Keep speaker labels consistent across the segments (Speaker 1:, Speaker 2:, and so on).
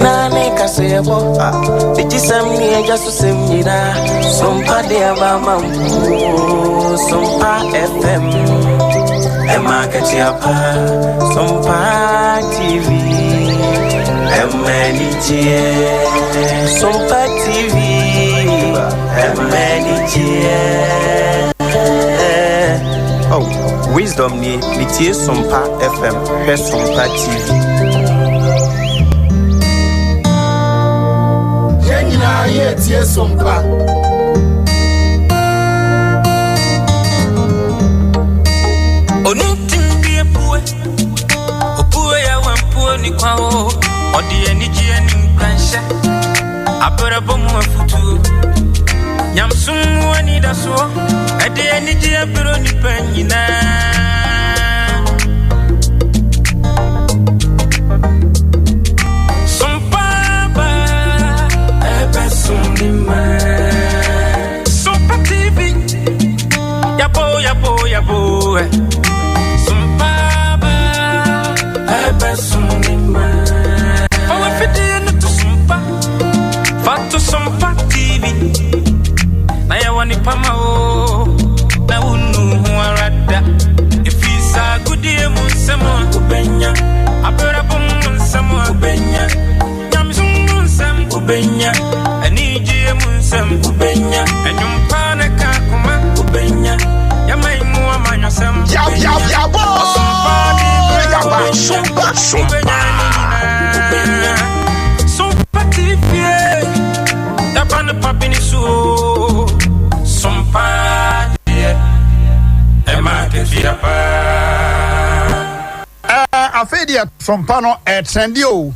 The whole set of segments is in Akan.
Speaker 1: Nane kasebo, bitisam ni just semina. Sompa de abama, Sompa FM, Emma Katiapa, Sompa TV, Emmanijie, Sompa TV, Emmanijie. Oh, wisdom ni bitie Sompa FM, he Sompa TV.
Speaker 2: Yes, yes, Sompa.
Speaker 1: Onitimbi epuwe, opuwe ya wampuwe ni kwao. Odi enijie ni mkansha, abura bomu wafutu. Nyamsumu wanidaso, edi enijie biro ni penyina. Sompa TV, yabo, Sompa ba, ebe sunima. Fawe fidi no to Sompa, fato Sompa TV. Na ya wani pama o, na unu huarada. Ifisa gudi munsemo ubenya, abera bum munsemo ubenya. Nyamzungu nsem ubenya. Aniji munsem ubenya enyumpane kakuma ubenya yamaimu amanyosem
Speaker 2: Yabo Sompa
Speaker 1: ubenya Sompa TV yapane papini su Sompa emake fiapa
Speaker 2: afedia Sompa no trendy.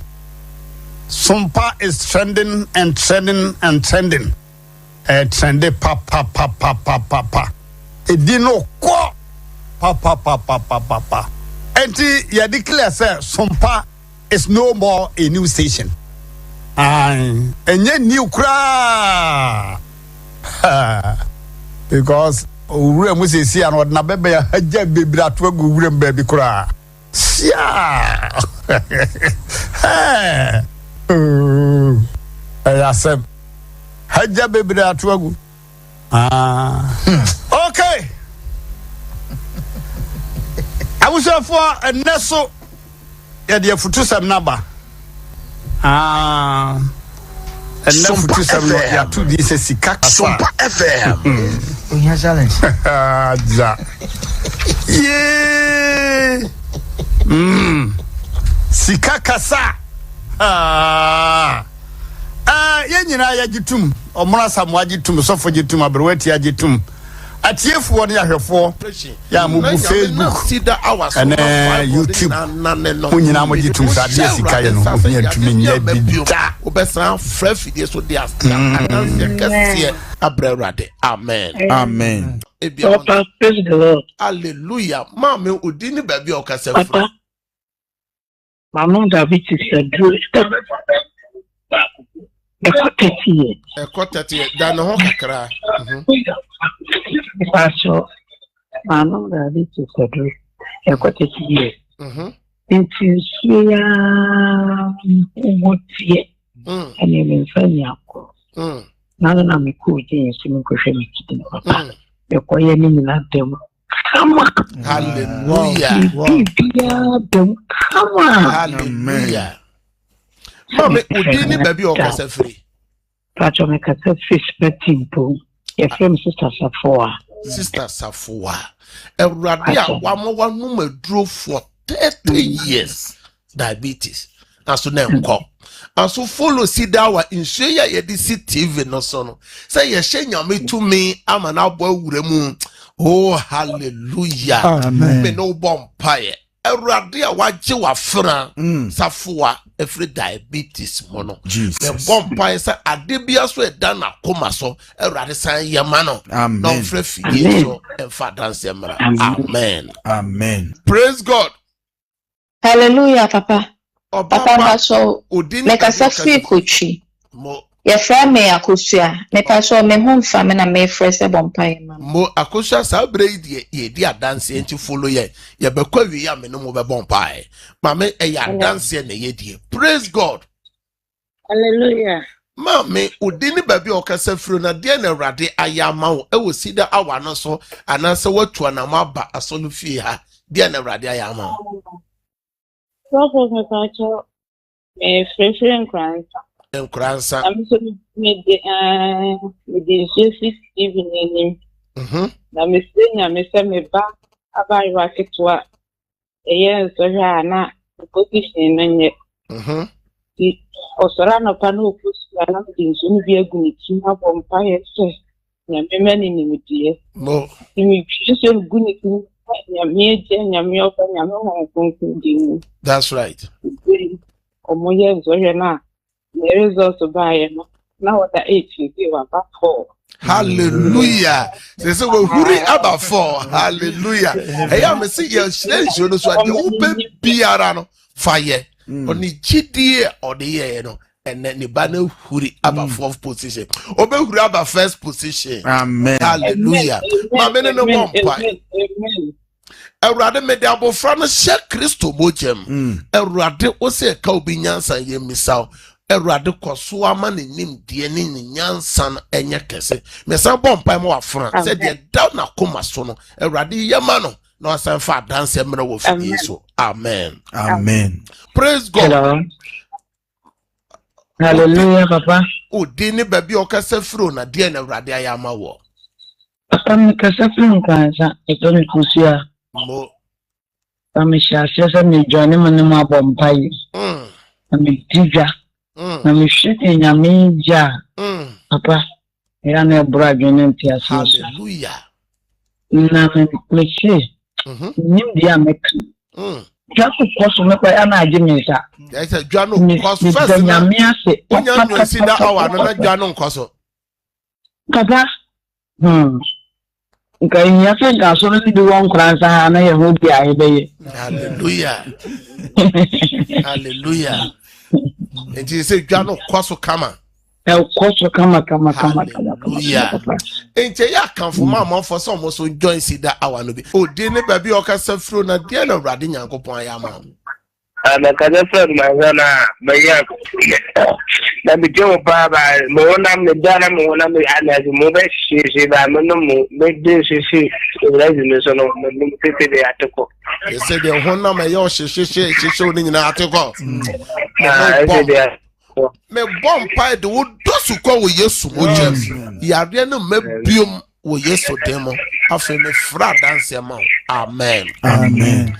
Speaker 2: Sompa is trending and trending and trending. Trendy pa. Edino ko pa. Enti ya declare say Sompa is no more a new station. Enye new kra. Because owura mu se si an na bebe ya haja bebra to agu owura baby kra. Sia. Ayasem haja bebre atuagu okay awusa for eneso ya de futu sam naba enne futu sam ya tu di se sika
Speaker 3: Sompa FM
Speaker 4: onya challenge
Speaker 2: ja yeah sika kasa yenyina ya gitum omuna samwa gitum sofo gitum abrewati ya gitum atiefu ne ahwefo ya mu Facebook and YouTube munyina mo gitum sabe sika ye no onya tumi nya bi
Speaker 3: obesan frefidie so dia ananse kase abrewade amen
Speaker 5: Papa, praise the Lord.
Speaker 3: Hallelujah. Mama udini baby okase
Speaker 5: Papa, Mama David is a good. A quarter years.
Speaker 3: Dan ho kakra.
Speaker 5: Pastor, Mama David is a good. A quarter years. Into here, what year? And in Fanyako. Now I'm a cool James in Kushemi. Papa, you're quite in them. Come on.
Speaker 3: Hallelujah.
Speaker 5: Come on.
Speaker 3: Hallelujah. Mama udini baby okase free.
Speaker 5: Pacho make a fish betimpo. Your friend Sister Safoa.
Speaker 3: Sister Safoa. Ewradia wanu medro for 30 years diabetes. Aso na enko. Aso follow see that wa inshare ye di TV no so no. Say ye hye nyame tumi ama na abo awura mu. Oh hallelujah.
Speaker 2: Amen.
Speaker 3: Me no bompaye. Ewradia waje wa fra Safoa every diabetes mono. The bompaye say adebia so e da na koma so ewrade san yema no. No fra fidie so emfa dance emra. Amen. Praise God.
Speaker 6: Hallelujah, Papa.
Speaker 3: Papa
Speaker 6: so make us a free coachy. Your friend me akusua. Me paso me home family na me fresh bompaye mama.
Speaker 3: Mo akusua sa braid ye dia dance enti follow ye. Ye be kwa wi ya me no mo be bompaye. Mama e ya dance na ye die. Praise God.
Speaker 5: Hallelujah.
Speaker 3: Mami, udini baby okasa firo na de na Awurade ayama wo. E wo sida awa no so anase watu anamaba asolu fie ha. De na Awurade ayama wo.
Speaker 5: Prophet Makacho, fresh and
Speaker 3: Nkransa.
Speaker 5: I'm so with the Jesus evening. Na me say me ba aba iwa ketwa. Eye so hwa na position na nye. Osora no pa no opusu na me nso no bi agu ni ti na bompa ye se. Na me mani ni medie.
Speaker 3: Mo.
Speaker 5: Me twise gu ni ti na me je na me ofa na me ho konku di.
Speaker 3: That's right.
Speaker 5: Omoye nso hwe na the results by now what the 8 you are back 4.
Speaker 3: Hallelujah. Say we hurry about 4. Hallelujah. Hey, I see you show so the open biara no fire. Oni chidie or the year no and then the banner hurry about 4th position. Obe hurry about 1st position.
Speaker 2: Amen.
Speaker 3: Hallelujah. Ma me no one point. Awurade me de abofra no hye Kristo mojem. Awurade o se ka obi nyansa ye misaw. Awurade koso ama ne nimdie ne nyansa no enye kese. Me san bompa mo afra se de down na koma so no. Awurade yema no na san fa dance mre wo fi so. Amen.
Speaker 2: Amen.
Speaker 3: Praise God.
Speaker 5: Hello. Hallelujah, Papa.
Speaker 3: O di ni baby o kasa fro na de na Awurade ayama wo.
Speaker 5: Papa me kasa fro nkansa e to me kusia.
Speaker 3: Mo.
Speaker 5: Papa shase me join me no ma bompai. Me tija. Na me shite nyame ja. Papa, ya na bra dwene ntia so.
Speaker 3: Hallelujah.
Speaker 5: Na me che. Nim dia me. Jaku koso me kwa na age me sa.
Speaker 3: Ya say dwano koso first na
Speaker 5: nyame ase.
Speaker 3: Onya nyo si da awa na dwano koso.
Speaker 5: Papa. Nka nya fe ga so ni di won kransa ha na ye ho bia he beye.
Speaker 3: Hallelujah. Hallelujah. And you say dwano koso kama.
Speaker 5: Koso kama.
Speaker 3: Hallelujah. Enche ya kan for mama for some so join si da awa no bi. O de ne ba bi o ka safro na de na Awurade Nyankopon ayama.
Speaker 4: Ana kaza friend mazana bayan na bi jo baba mo na me dana mo na me ana mo be shi ba mo no mo be de shi razi me so no mo tete de ateko.
Speaker 3: You say the honna me yo shi oni nyina ateko. Me bom pa de wo dosu kwa wo Yesu mo je. Yare no mabiom wo Yesu demo. Afa me fra dance ma. Amen.
Speaker 2: Amen.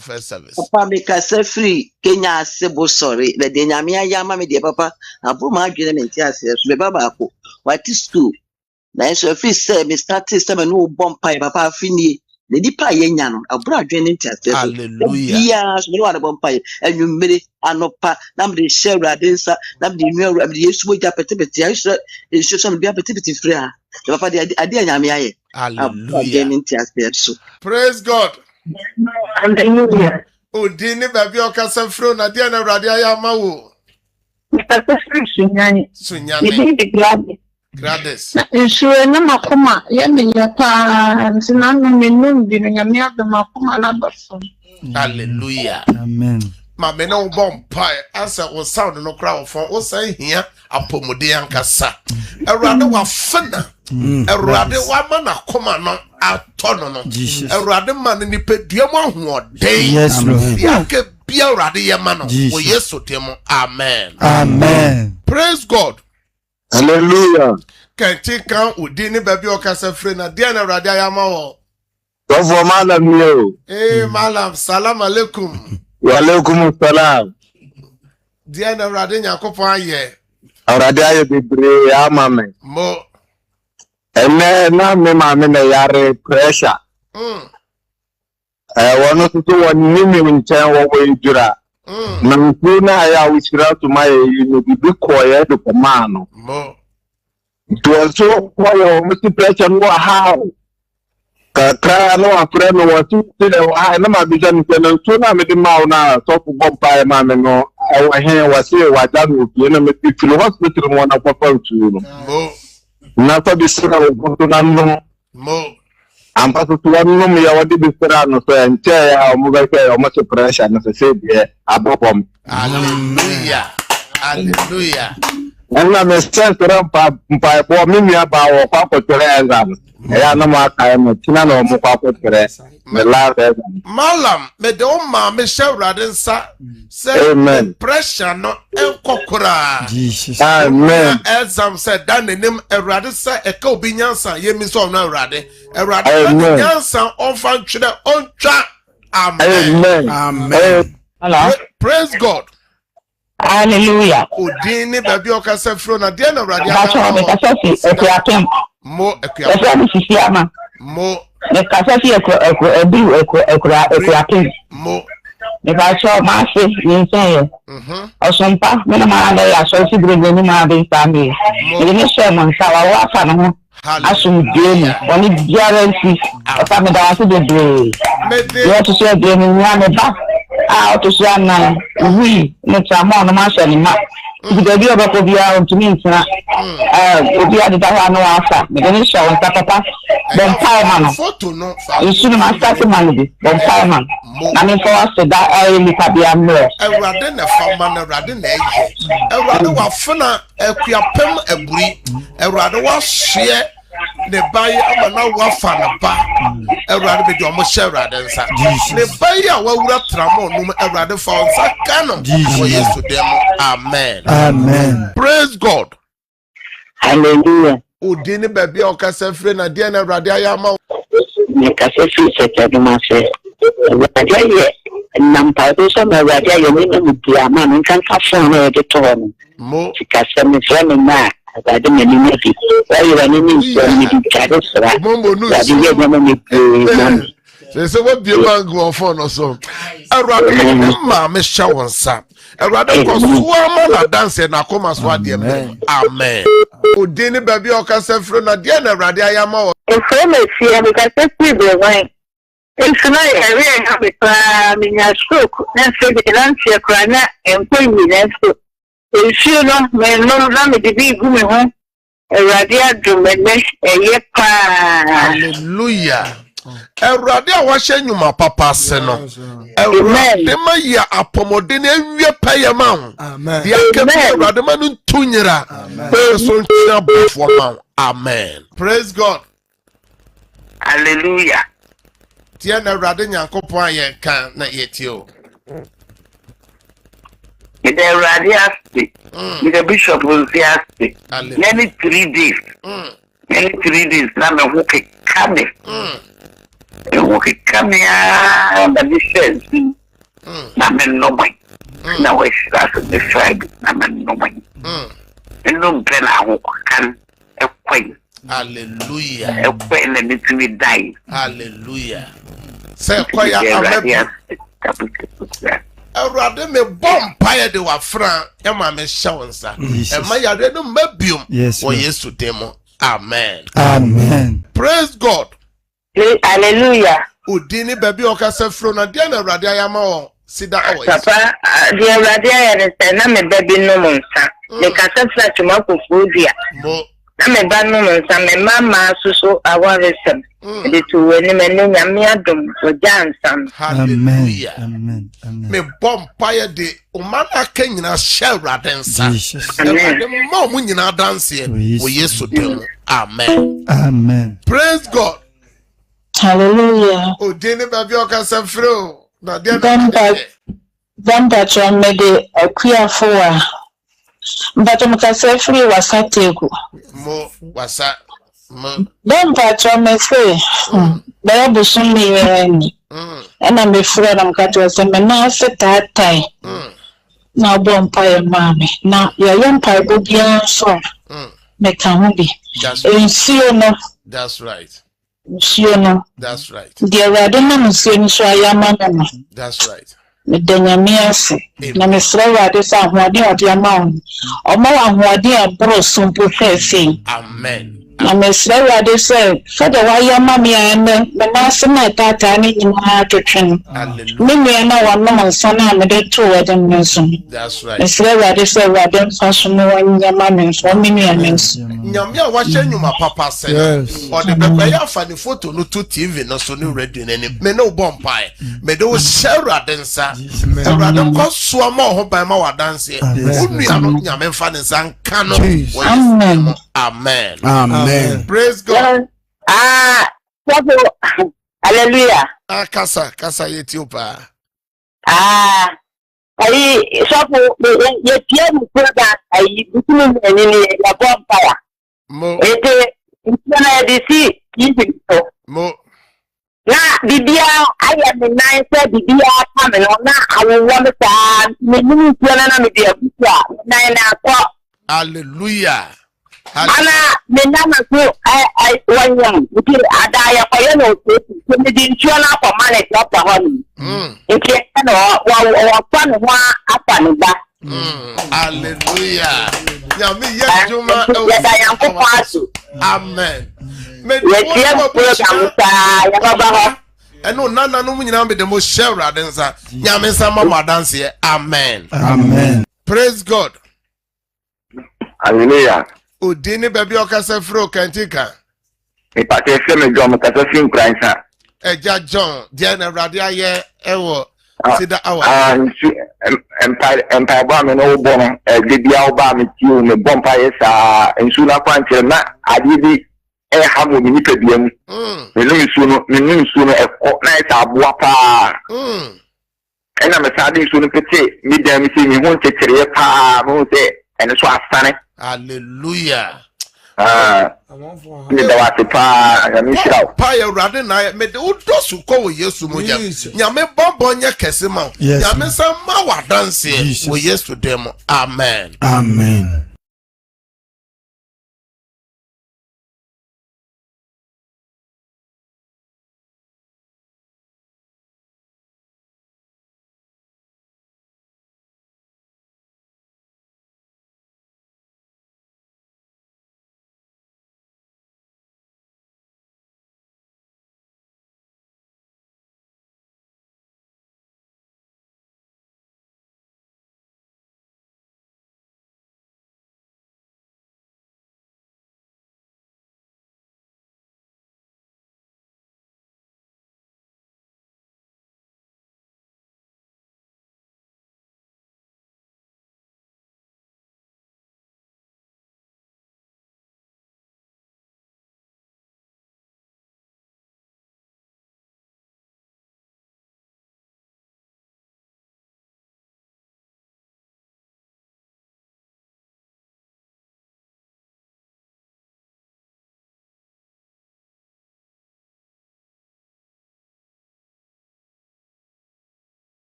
Speaker 3: First service.
Speaker 7: Papa make us free Kenya sebo sorry the nyame ayama me de papa abu ma adwene me ntia se so be baba ko what school na so free say me start system no bomb pie papa afini the dipa yenya no abu adwene ntia se so
Speaker 3: hallelujah
Speaker 7: yeah so me no bomb pie enwumere anopa na me de share radensa na me de nwa me de yesu boja petepete ayi so so me bia petepete free a papa de ade nyame aye
Speaker 3: hallelujah praise God.
Speaker 5: Hallelujah.
Speaker 3: O dini baby o kasa fro na dia na Awurade ayama wo.
Speaker 5: Mr. Sunyani.
Speaker 3: Sunyani.
Speaker 5: The Gladys.
Speaker 3: Gladys.
Speaker 5: Nsure na makoma yapa nsinano menumbi nyamia de makoma na baso.
Speaker 3: Hallelujah.
Speaker 2: Amen.
Speaker 3: Ma me no bomb pie answer o sound no crowd for o say here apomode ankasa. Erade wa fena. Erade wa mana koma no atono no. Erade man ni pedua mu ahoden.
Speaker 2: Yes, Lord.
Speaker 3: Yake bia erade ye ma no. O Yesu temo. Amen.
Speaker 2: Amen.
Speaker 3: Praise God.
Speaker 8: Hallelujah.
Speaker 3: Kenti kan odi ni baby o kasa free na dia na erade ayama wo.
Speaker 8: Tofo malam yo.
Speaker 3: Malam, salam alaikum.
Speaker 8: Wa alaikum salam.
Speaker 3: Dia na erade nyakopon aye.
Speaker 8: Awurade ayo bebre amame.
Speaker 3: Mo.
Speaker 8: Ene na me ma me na yare pressure. Wono tutu woni mi nchen wo we jura. Na mfu na ya wishira to my you bi koye do komano.
Speaker 3: Mo.
Speaker 8: To so koye mo ti pressure no how. Kakra no afre no wo ti le wa na ma bi jan no so na me di ma na so fu bompa ma me no wa he wa se wa ja no bi na me ti filo hospital mo na papa tu no.
Speaker 3: Mo.
Speaker 8: Na to bi sira wo to na no.
Speaker 3: Mo.
Speaker 8: Ampa to no me ya wadi bi sira no so enche ya mo ga ke o mo se pressure na se bi abopom.
Speaker 3: Hallelujah. Hallelujah.
Speaker 8: Na me stress rampa mpa bo mi mi aba wo kwa ko tere exam. Ya na ma ka mo tina na mo kwa ko tere. Me last exam.
Speaker 3: Malam, me de o ma me shawrade nsa.
Speaker 8: Amen.
Speaker 3: Pressure no enkokora.
Speaker 2: Jesus.
Speaker 8: Amen.
Speaker 3: Exam said dan enim erade sa e ka obi nyansa ye mi so no erade. Erade
Speaker 8: Amen.
Speaker 3: nyansa on fan twede on twa. Amen.
Speaker 8: Amen.
Speaker 2: Amen.
Speaker 5: Hello.
Speaker 3: Praise God.
Speaker 5: Hallelujah.
Speaker 3: Odini baby o kasa fro na de na erade
Speaker 5: Bacho me kasafi ekuatem.
Speaker 3: Mo ekuya.
Speaker 5: Efe mi sisi ama.
Speaker 3: Mo.
Speaker 5: Me kasafi ekuatem.
Speaker 3: Mo.
Speaker 5: Me bacho ma se yinse. Osompa me na ma na ya so si brebe ni ma be family. Me ni so mo nsa wa fa no ho. Asum die oni guarantee. Ofa me da wa se de. Yo to share de ni me ba. To share na we me tramo no ma share ni ma. Because you have to be out to me, obi adida no asa. Me dey show on papa. Bon time
Speaker 3: Photo no.
Speaker 5: You should not start man be. Bon time. Na me for us that I li ka bia mre.
Speaker 3: Erade na fama na erade na eje. Erade wa funa ekuapem aburi. Erade wa hye ne baye amana wa fa na ba. Erade be do mo hye erade nsa. Ne baye a wa wura tramo no erade fa nsa kano. For Yesu dem. Amen.
Speaker 2: Amen.
Speaker 3: Praise God.
Speaker 5: Hallelujah.
Speaker 3: Odini baby o kasa free na dia na erade ayama.
Speaker 5: Me kasa fi se tadu ma se. Erade ye nampa do so me erade ye me no bia ma me kan ka fon na de to no.
Speaker 3: Mo.
Speaker 5: Kasa me fre me na. Erade me ni me bi. Why you running me so me di kado sra.
Speaker 3: Mombo no.
Speaker 5: Erade ye me me
Speaker 3: Se what be man go for no so. Erade ma me sha wonsa. Erade ko so ama na dance na koma so ade me. Amen. Odini baby o kasa fro na de na erade ayama o.
Speaker 5: Efre me fie me kasa fi be wan. Ensuna ere ha be pa me nya stroke. Na se be lantia kra na enko mi na so. Enfie no me no na me de bi gu me ho. Erade adum me eye pa.
Speaker 3: Hallelujah. Erade a wa hye nyuma papa se no. Erade ma ya apomode na ewie paye ma ho.
Speaker 2: Amen.
Speaker 3: Dia ke erade ma no tunyira. So ntia bofo ma. Amen. Praise God.
Speaker 4: Hallelujah.
Speaker 3: Tia na erade nyankopon aye kan na yetio.
Speaker 4: With the radiasi, with the bishop will be asked. Many 3 days. Many 3 days. Now me who can come. Who can come here? But this says, now me no way. Now we should ask the tribe. Now me no way. And no pen I who can a queen.
Speaker 3: Hallelujah.
Speaker 4: A queen and it will die.
Speaker 3: Hallelujah. Say kwaya amebu. Erade me bomb pie de wa fran e ma me shawonsa. E ma yare no mabium.
Speaker 2: Yes.
Speaker 3: O Yesu demo. Amen.
Speaker 2: Amen.
Speaker 3: Praise God.
Speaker 5: Hallelujah.
Speaker 3: Odini baby o kasa fro na dia na erade ayama o. Sida hours.
Speaker 4: Papa, dear Radia and Sana, baby no monsa. The Casafla to Makufudia.
Speaker 3: Mo.
Speaker 4: I'm a banner, some mamma, so I was the two women, Yamiadum, for Jansen.
Speaker 3: Hallelujah.
Speaker 9: Amen.
Speaker 3: Me bompire de umana kenyina shara dansa.
Speaker 9: Jesus.
Speaker 3: The mom nyina dance here. We yesu dem. Amen.
Speaker 9: Amen.
Speaker 3: Praise God.
Speaker 5: Hallelujah.
Speaker 3: O deni baby okasa fro. Na dia
Speaker 5: Bamba chomede akuafo a mbato mukase free wasategu
Speaker 3: mo wasa mo
Speaker 5: bamba chomese baya busumi yani ana mefura na mkato waseme na setatai na bompa ya mame na ya mpa bobia so meka ho bi ensio no.
Speaker 3: That's right.
Speaker 5: Ensio no.
Speaker 3: That's right.
Speaker 5: Dia wade na nsio ni so ayama no.
Speaker 3: That's right.
Speaker 5: Medanyamiase na mesra wade sa ahoade ode ama omo ahoade abro sompo fefe.
Speaker 3: Amen.
Speaker 5: Na mesra wade se fada waya mami ane me na sema tata ni nyina twetwen.
Speaker 3: Hallelujah.
Speaker 5: Na wano nso na me de to wade nso.
Speaker 3: That's right.
Speaker 5: Mesra wade se wade nso so no wanya mami nso mini ane nso.
Speaker 3: Nyamia wa nyuma papa se. O de bebe ya fa ni photo no to TV no so no radio nani. Me no bompai. Me do share adensa. Awurade ko so ma ho ban ma wa dance. Onua no nyame mfa ne san ka no.
Speaker 5: Amen.
Speaker 3: Amen.
Speaker 2: Amen.
Speaker 3: Praise God.
Speaker 4: Hallelujah.
Speaker 3: Kasa Ethiopia.
Speaker 4: Ayi sopo ye tie mu program ayi bitumi ni ya bonfire.
Speaker 3: Mo.
Speaker 4: Ete ntana de si yibi to.
Speaker 3: Mo.
Speaker 4: Na bibia aya me nan se bibia ka me no na awo me ta me ni tiana na me de abuja na na ko.
Speaker 3: Hallelujah.
Speaker 4: Ana me na ma so ai wanyam uti ada ya ko ye no so me di tiana ko mane ko pa ho ni. Eke no wa pa no apa ni ba.
Speaker 3: Hallelujah. Nyame ye juma
Speaker 4: ya da yan ko pasu.
Speaker 3: Amen. Me
Speaker 4: Ye tie mo program sa ya baba ho.
Speaker 3: Eno nana no nyina be de mo share adensa. Nyame nsa ma dance ye. Amen.
Speaker 2: Amen.
Speaker 3: Praise God.
Speaker 8: Hallelujah.
Speaker 3: Odini baby okasa fro kantika.
Speaker 8: Me pate se me John kasa fin kransa.
Speaker 3: Eja John, dia na radio aye ewo sida awa.
Speaker 8: Empire ba me no bo no de bia oba me ti o me bompa yesa ensu na kwanche na adidi ha mo ni pedua mu. Me no nsu no ekọ na esa aboa pa. Ena me sa de nsu no pete mi dan mi si mi ho chekere pa mo se ene so asane.
Speaker 3: Hallelujah.
Speaker 8: Me da wate pa ya shira.
Speaker 3: Pa ya urade na me de udosu ko wo Yesu mo jam. Nyame bobon nya kese ma. Nyame san ma wa dance wo Yesu dem. Amen.
Speaker 2: Amen.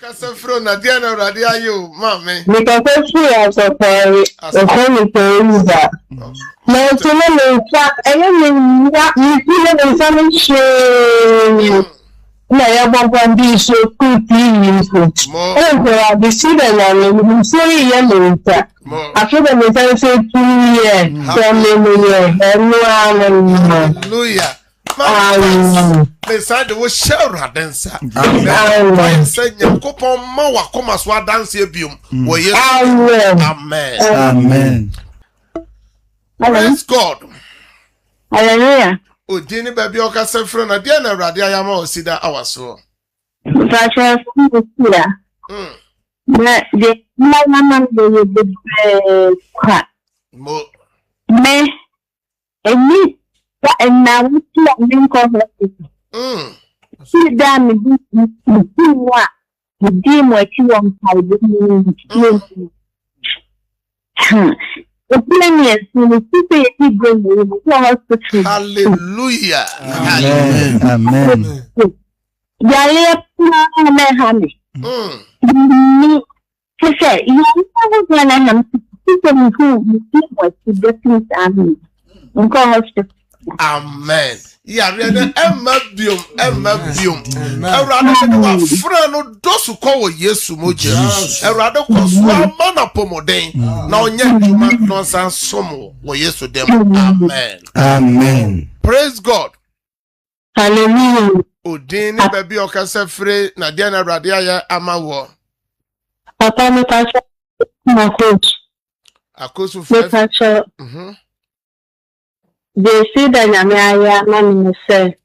Speaker 3: Casafro na dia na radio ayo, mama.
Speaker 9: Because free as a fairy, the holy fairy. No, to me, I am in some shame. No, I want to be so good. Oh, the cedar and so yellow. I feel that I say 2 years.
Speaker 3: Hallelujah. Beside the shower dancer. Amen. Say Yakupon Mawa Koma Swa dance bium. Amen.
Speaker 2: Amen.
Speaker 3: Praise God.
Speaker 9: Hallelujah.
Speaker 3: O Jenny baby oka sefro na dia na radio ayama osida awaso.
Speaker 9: Fashion here. Na de mama de kwa.
Speaker 3: Mo.
Speaker 9: Me eni and now we see a link of see damn what the deem what you want
Speaker 3: Hallelujah.
Speaker 2: Amen.
Speaker 3: Amen. Yeah, Emma Bium. Erado wa fra no dosu ko wo Yesu moje. Erado ko so amana pomoden. Na onye djuma no san somo wo Yesu dem. Amen.
Speaker 2: Amen.
Speaker 3: Praise God.
Speaker 9: Hallelujah.
Speaker 3: Odin ni baby okasa free na dia na Erado ya amawo.
Speaker 9: Papa me pastor my coach.
Speaker 3: Akosu 5.
Speaker 9: They see that Yamaya man say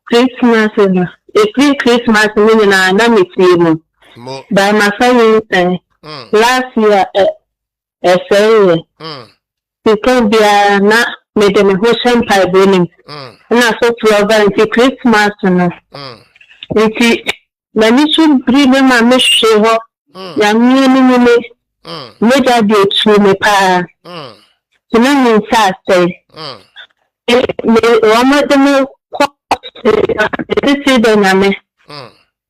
Speaker 9: Christmas is Christmas meaning na me see by my friend last year say because they are not made them whole pie burning na so to Christmas no it na me should bring my mesho ya me me da dey to me pa so na me say one of them this is the name.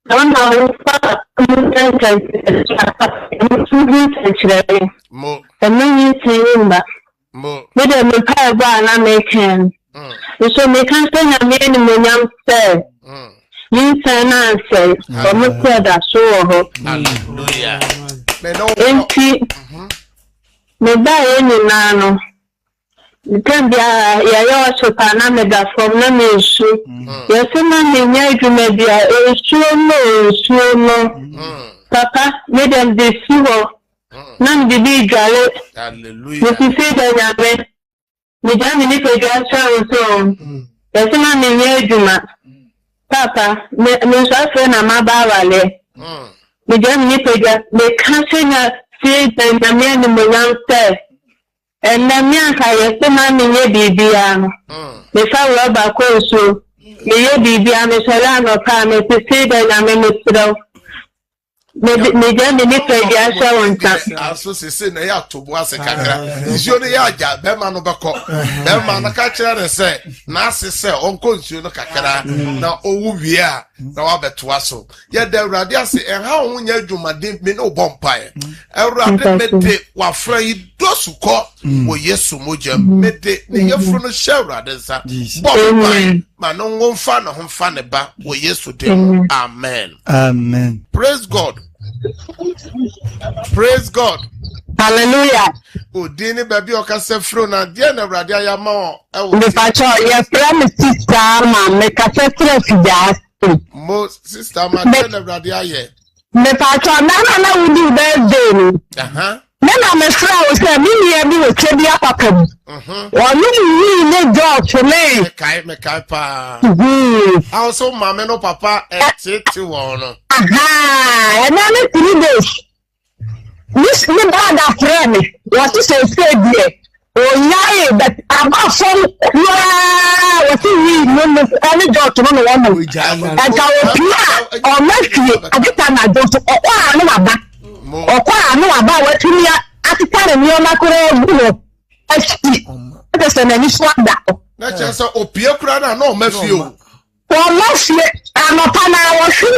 Speaker 9: I don't know the many saying that with a pair of an American. So we can't say a man when young say, you say, I say, or Mr. that so.
Speaker 3: Hallelujah.
Speaker 9: Me buy any nano. Can be a Chopana mega from the nation. Yes, man, maybe a no. Papa, made them deceive. None be big gallet.
Speaker 3: Hallelujah.
Speaker 9: If you say that, me damn it, a gas so. Yes, man, Papa, me friend a mabawale. Me damn it, me can't say that the man in the young say. And then Yanka, yes, man, me be the fellow back also. Me be a Solano Pam to say that I'm a Mr. Me then the Nippy Gasha on top.
Speaker 3: I so say, I have to was a cacra. Is your yaja, Bema no Baco, Bema the catcher and say, Nasi say, Uncle, you know, cacra. Now, oh, we are now bet to us. Yet the radiasi and how when you do my didn't be no bonfire. A rabbit made what Fray does call, oh, yes, Moja, made the from the shower. There's a bonfire. Man, no one fan of him fan about, oh, yes, today. Amen.
Speaker 2: Amen.
Speaker 3: Praise God. Praise God.
Speaker 9: Hallelujah.
Speaker 3: Odini baby okase fro na dia na Awurade ayama o.
Speaker 9: Me pacho ye friend sister ma me ka se fija.
Speaker 3: Mo sister ma dia na Awurade aye.
Speaker 9: Me pacho na we do birthday ni. Na me friend o say me here bi we che bia papa. Wonu ni ne job for me.
Speaker 3: Me kai pa. Also mama no papa tete won no.
Speaker 9: And now 3 days. This me bad friend me. What is say there? Oh yeah, but about some what you no any job to no one. And I or mercy I get na do to no aba. Okwa no aba what me atita ni o makore bulo. Esti. That's an any swap that.
Speaker 3: Na chance opie kura na no mafio.
Speaker 9: last year, I'm a pana or sure,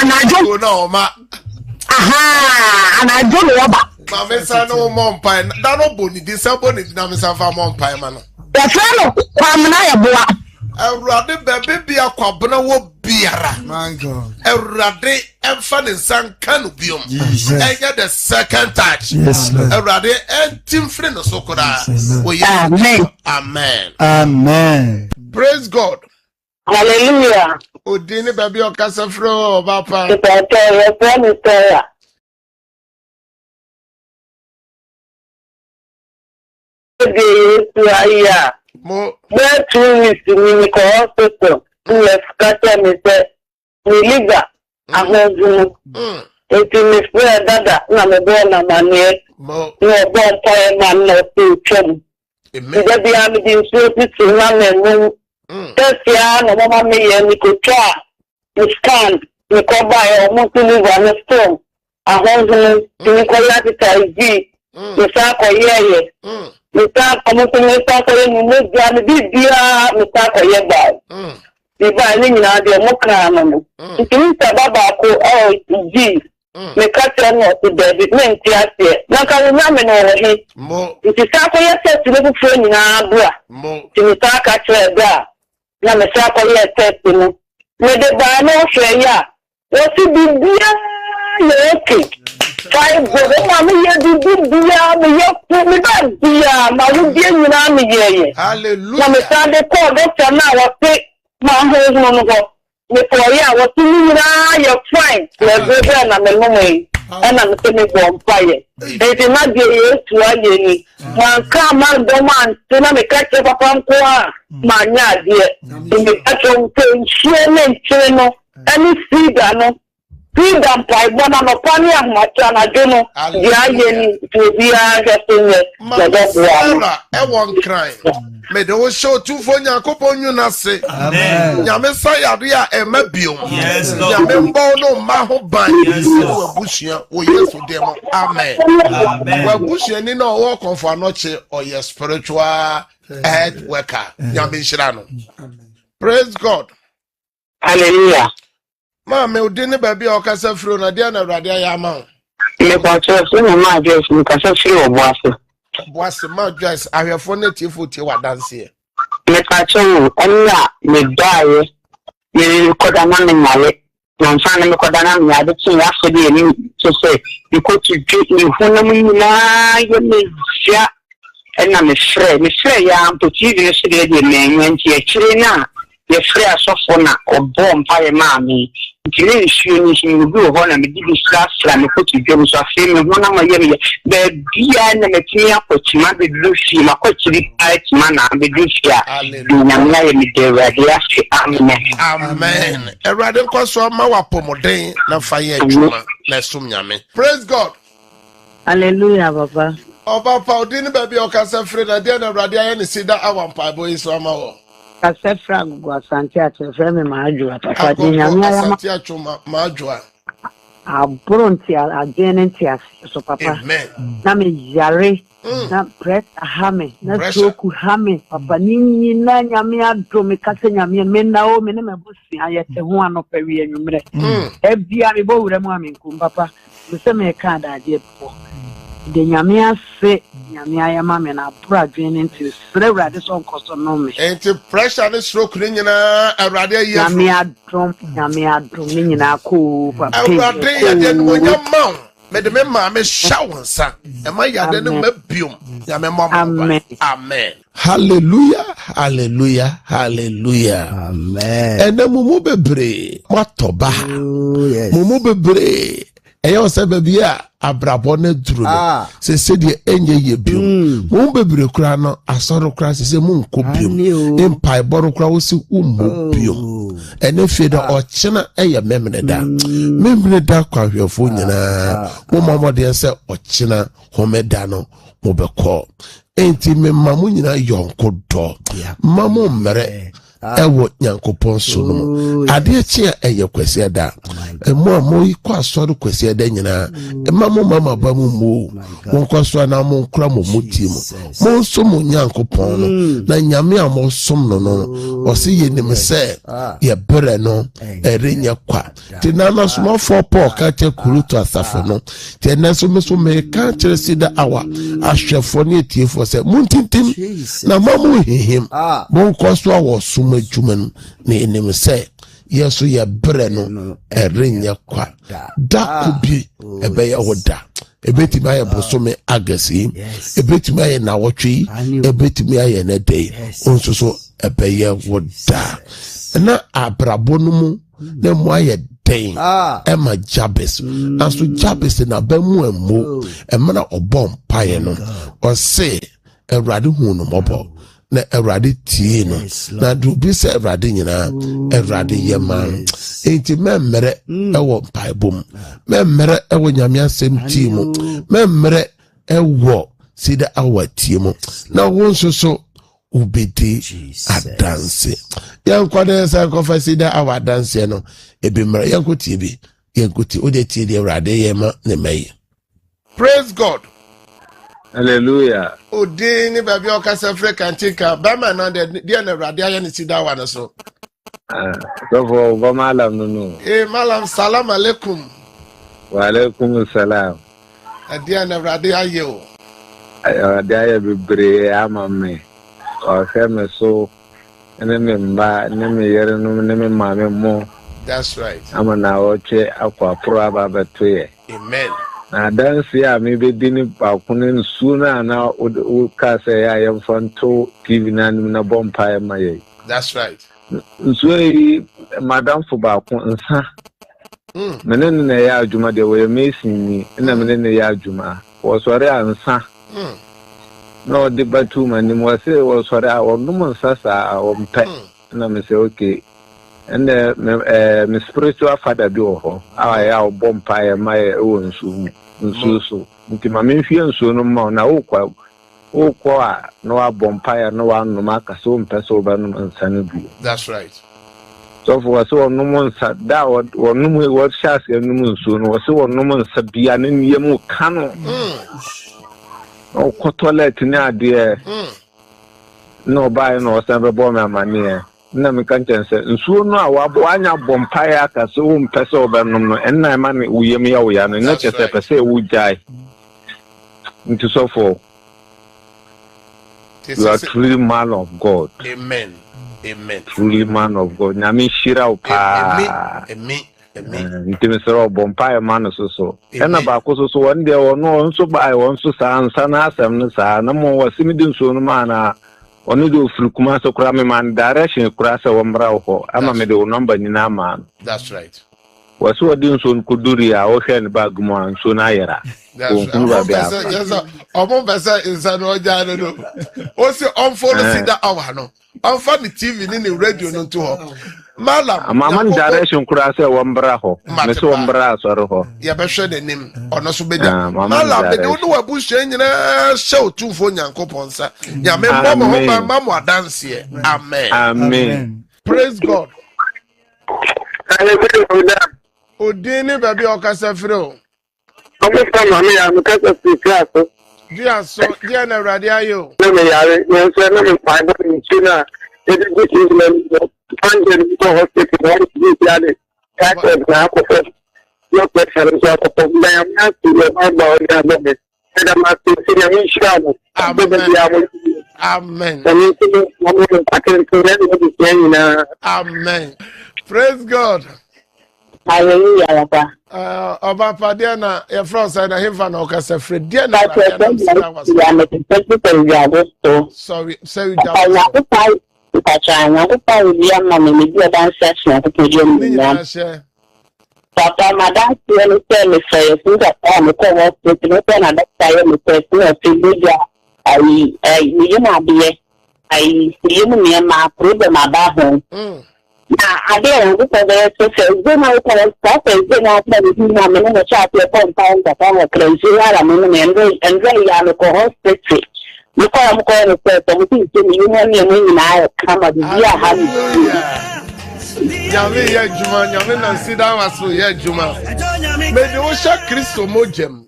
Speaker 9: and I don't
Speaker 3: know, ma.
Speaker 9: Aha, and I don't know about.
Speaker 3: Mamma, son, no more pine. Don't bony, this somebody, Namisa Famon Pie,
Speaker 9: the fellow, Pamana,
Speaker 3: a rather baby, a quabana will be a
Speaker 2: My God.
Speaker 3: rather and fun in San Canubium. I get the second touch.
Speaker 2: Yes,
Speaker 3: A rather and Tim Friend of Sokoda. Amen.
Speaker 2: Amen.
Speaker 3: Praise God.
Speaker 9: Hallelujah.
Speaker 3: Odini baby o kasafro papa. Mo
Speaker 9: 2 weeks in the hospital. Let's catch me say Liga. Ahonzu. Eti me dada na me bo na mane.
Speaker 3: Mo
Speaker 9: No bon time man no to chum.
Speaker 3: Amen.
Speaker 9: Ida bi am di so ti na me no. Tesia no mama me ye ni ko twa. The scan, the cover, almost live on the stone. Ahonzu ni ko ya ti taiji. The sako ye. Mita almost ni sako ye ni mo ja ni bibia mita ko ye ba. Iba ni na de mo kra no. Nti baba ko ji. Me kata no to David me nti ase. Na ka nya me no he.
Speaker 3: Mo
Speaker 9: Nti sako ye set ni bu fo nyina bra.
Speaker 3: mo
Speaker 9: Nti ta ka kra bra. Na me sako ye set no. Me de ba no hwe ya. Wo si bibia ye ke. Five go ma me ye bibia me ye ku me ba bia ma wo die nyina me ye.
Speaker 3: hallelujah.
Speaker 9: Na me sa de ko doctor na wo pe ma ho no go. Me for ya wo ti nyina ye fine. Na be na me no me. Ana me se me go mpaye. E ti na de ye tu aye ni. Man ka man do man ti na me ka che papa nko a ma nya de. Me ka cho nko nhie ne nche no. Ani sida no. Sida mpa ibona no pani amacha na jono. Di aye ni to bi a jesenye.
Speaker 3: Ma Sarah e won cry. Me de wo show tu fo Yakobon nyuna se.
Speaker 2: Amen.
Speaker 3: Nyame sayade a e mabiom.
Speaker 1: Yes, Lord.
Speaker 3: Nyame mbo no ma ho ban. Wo bushia wo Yesu dem. Amen.
Speaker 1: Amen.
Speaker 3: Wo bushia ni no wo konfo anoche o ye spiritual head worker. Nyame nhira no. Praise God.
Speaker 9: Hallelujah.
Speaker 3: Ma me odini baby o kasa fro na dia na awrade ya ma.
Speaker 9: Me kwa cho so mo ma je so ka se fi oboase.
Speaker 3: Boase ma Joyce ahwefo na tifo tie wadanse.
Speaker 9: Me kwa cho enya me dae me koda na me nyale. Na mfana me koda na me ade tin ya so de ni so say because to do ni hona mu na ye me ja ena me frɛ ya ampochi de so de me nwanti a kire na ye frɛ asofo na obom pa ye ma me kire nsuo ni shi bi ho na me di bi sra me ko to dwom so afi me ho na ma ye me be bia na me tin akochima be lufi ma ko kiri pa tima na be lufi a nyamna ye me de radio afi amen.
Speaker 3: Amen. Erade kwaso ma wapomoden na faye adwuma na som nyame. Praise God.
Speaker 5: Hallelujah, Papa.
Speaker 3: Oba pa odini baby o kasa fre na dia na awrade aye ne sida awampa boy so ama wo.
Speaker 5: Kasa Frank go asante atefre me ma adwo Papa di nyame ya ma
Speaker 3: asante atwoma ma adwo.
Speaker 5: Abronti agene ntia so Papa.
Speaker 3: Amen.
Speaker 5: Na me yare na press hame na soku hame Papa ni na nyame adwo me kasa nyame me na o me ne mabusi ayete ho anopa wi anwumre. Ebia me bo wura mu amenkum Papa. Me se me ka da ade po. De nyame ase nyame ayama me na bra dwen nti sre wrade so nkoso no me.
Speaker 3: Enti pressure ne stroke ni nyina awrade aye.
Speaker 5: Nyame adrom ni nyina ko Papa.
Speaker 3: Awrade ya de no nyama. Me de me ma me shawansa. E ma ya de no mabiom. Nyame mama. Amen. Hallelujah. Hallelujah. Hallelujah.
Speaker 2: Amen.
Speaker 3: Ene mumu bebre matoba. Mumu bebre eyo se baby a abrabo na duru no se de enye ye biom mumu bebre kura no asoro kura se mu nko biom empai boro kura wo se ummo biom ene fe da ochena eye memne da kwahwefo nyina mo mamode se ochena homeda no mo bekọ enti me mamu nyina yonko do mamu mere ewo nyankopon so no ade chi a eye kwese da mo ikwa so do kwese da nyina mama ba mu mo kwaso na mo nkra mo muti mo so mo nyankopon no na nyame a mo som no o se ye nim se ye bere no erenya kwa ti na na so mo for Paul ka che kuru to asafo no ti na so me ka chere sida awa ahwefo ne tiefo se muntintim na mamu hihim mo kwaso a wo som adwuma na enim se yeso ye bere no erenya kwa da kubi ebe ya woda ebetimi aye bosome agasi ebetimi aye na wotwe ebetimi aye na day onso so ebe ye woda na abrabo no mu na mo aye den ema Jabes aso Jabes na ba mu emo emna obom paye no o se Ewrade hu no mobo na Ewrade tie no na do bi se Ewrade nyina Ewrade yema enti memere ewo paibom memere ewo nyame asem timu memere ewo sida awatiemu na wonso so ubedi adanse yankwade sa kofa sida awadanse no ebimere yankuti bi yankuti ode tie de Ewrade yema ne mai.
Speaker 2: Praise God.
Speaker 3: Hallelujah.
Speaker 2: Odini baby okasa frekantika bama na de na Ewrade aye ne sida wa no so.
Speaker 8: So for malam no.
Speaker 2: Malam salam alaikum.
Speaker 8: Wa alaikum salam.
Speaker 2: Adia na Ewrade aye o.
Speaker 8: Ewrade aye bebre amame. O se me so ene me mba ene me yere no ene me mame mo.
Speaker 2: That's right.
Speaker 8: Amana oche akwa pro aba betoye.
Speaker 2: Amen.
Speaker 8: Na dance ya me be dini ba kunen suna na o ka se ya yem fanto TV na bompa ma ye.
Speaker 2: That's right.
Speaker 8: So madam for ba kun nsa. Menen na ya adwuma de we mesin ni na menen na ya adwuma. Wo sore ansa. No de batu mani mo se wo sore a onum nsa sa o mpe. Na me say okay. And me spiritual father bi ho. Awa ya bompa ya ma e wo nsu so. Nti ma me hwie nsu no ma na wo kwa no wa bompa ya no wa no maka so mpe so ba no nsa no bi.
Speaker 2: That's right.
Speaker 8: So for so no mon sa da wo no mu wo shas ya no mu nsu no so no mon sa bia ne yemu kano. O ko toilet ni ade no ba no sa be bo me amane na me kan chense nsu no a wa anya bompa ya ka so mpe so ba no no enna ma ne uyem ya wo ya no na chese pese wu jai into so for you are truly man of God.
Speaker 2: Amen. Amen.
Speaker 8: Truly man of God. Nyame shira upa.
Speaker 2: Amen.
Speaker 8: Ntimi sero bompa e man so. Ena ba ko so won de ono nso ba e won so sa ansa na asem no sa na mo wasimi din so no ma na onu do frukuma so kura me man direction kura se wo mbra ho ama me de wo number ni na ma.
Speaker 2: That's right.
Speaker 8: Wasu odin so nkuduri a wo hwe ne bag mo anso na yera.
Speaker 2: That's right. Yes, omo pesa insano oja no. O se on follow see that hour no. On fan the TV ni radio no to ho. Malam.
Speaker 8: Ama direction kura se wo mbra ho. Me se wo mbra asoro ho.
Speaker 2: Ya be hwe denim ono so beja. Malam be no wa buhwe nyina show tumfo nyankopon sa. Ya me mbo ho ma mo dance here. Amen.
Speaker 8: Amen.
Speaker 2: Praise God.
Speaker 8: Hallelujah.
Speaker 2: Odini baby okasa freo.
Speaker 8: Omo fa mama ya me kasa free class.
Speaker 2: Dia so dia na Ewrade ayo.
Speaker 8: Na me yare, me so na me fa ba ni china. E de go to me find go hospital na ni yare. Ka ko na ko fa. Yo ko fa so ko na ya na ti le ba ba ya na me. E da ma ti si na mi shamo.
Speaker 2: Amen. Amen. Praise God.
Speaker 9: Hallelujah, Papa.
Speaker 2: Oba Padiana, your friend said, I have an okasa Fred. Sorry, sorry,
Speaker 9: Papa, madam, you tell me, say, since I am a co-op, you know, another time, I see my problem about him. I didn't look at the social. Then I can stop and then I tell you, I'm in a chat, you're compound that I'm a crazy, I'm in and very alcohol specific. Look at I'm going to say, I'm thinking you want me and I come at the
Speaker 3: Yami ya Juma, Yami na sida waso ya Juma. Me de wo sha Kristo mojem.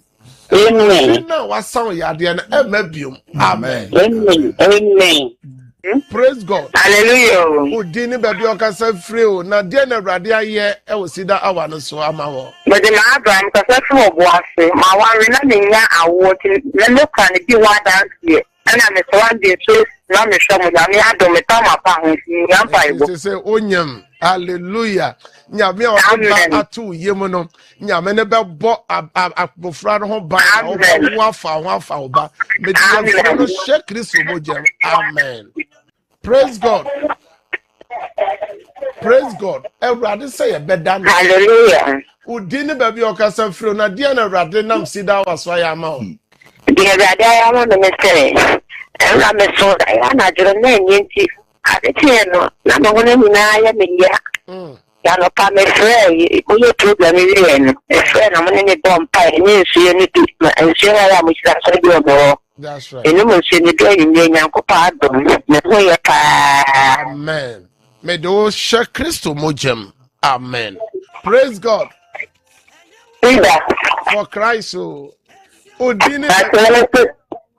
Speaker 9: Amen.
Speaker 3: Na wasan ya de na emebium. Amen.
Speaker 9: Amen. Amen.
Speaker 3: Praise God.
Speaker 9: Hallelujah.
Speaker 3: Udini baby okasa free o na de na Awurade aye e wo sida awa no so ama wo.
Speaker 9: But the Abraham kasa free obuase, ma ware na nya awo ti na look an bi wa dance here. And I'm a one day so na me show mo na me adom ta ma pa ho si nya pa ibo.
Speaker 3: Say onyam. Hallelujah. Nyame o ba atu yemu no. Nyame ne be bo abofra no ho ba o afa oba. Me dey no shake Kristo mojem. Amen. Praise God. Praise God. Everybody say a better.
Speaker 9: Hallelujah.
Speaker 3: Udini baby okasa free na dia na Awurade nam sida waswa ya ma o.
Speaker 9: Dia Awurade ya ma me say. Ela me so ya na juro na nti. Ade no na me wona nyina ya me ya. Ya no pa me frɛ oye program wi no. E frɛ na mo ne bom pa ni nsuo ni bi. Nsuo ya mo sira so bi obo.
Speaker 3: That's right.
Speaker 9: Enu mo se ni do yin Nyankopɔn adom. Me ho ye pa.
Speaker 3: Amen. May do share Kristo mojem. Amen. Praise God. For Christ.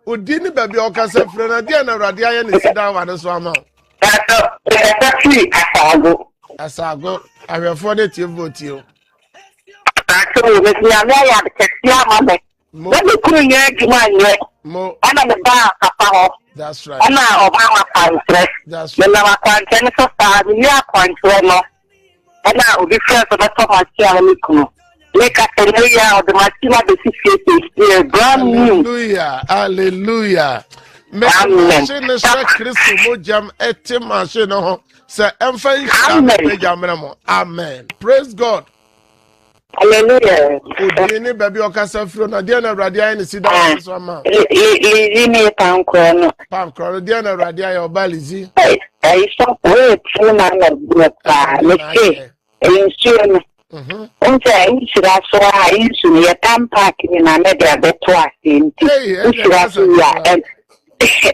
Speaker 3: Udini baby okasa frɛ na dia na Awurade aye ne sida wa no so ama. Asago, ahwefo de tie vote o.
Speaker 9: Aso me nya me ya de ksia ma me. Na me kuru nya adwuma nye.
Speaker 3: Mo.
Speaker 9: Ana me ba kapa ho.
Speaker 3: That's right.
Speaker 9: Ana oba wa kwantre.
Speaker 3: That's right.
Speaker 9: Na wa kwantre ne so fa ni akwantre no. Ana obi fẹ́ so beto ma tia me kunu. Le ka tele ya o de ma tia be fi brand new.
Speaker 3: Hallelujah. Hallelujah. Machine share Kristo mojam ete machine ho. Say emfa Amen. Praise God.
Speaker 9: Hallelujah.
Speaker 3: Udini baby okasa free na dia na Awurade aye ne sida so ama.
Speaker 9: Lizi me pankro no.
Speaker 3: Pankro dia na Awurade aye obalizi.
Speaker 9: Ai so wait na na pa. Let's say Once inshira so a insu ya tampak ni na me de abeto asenti. Inshira so ya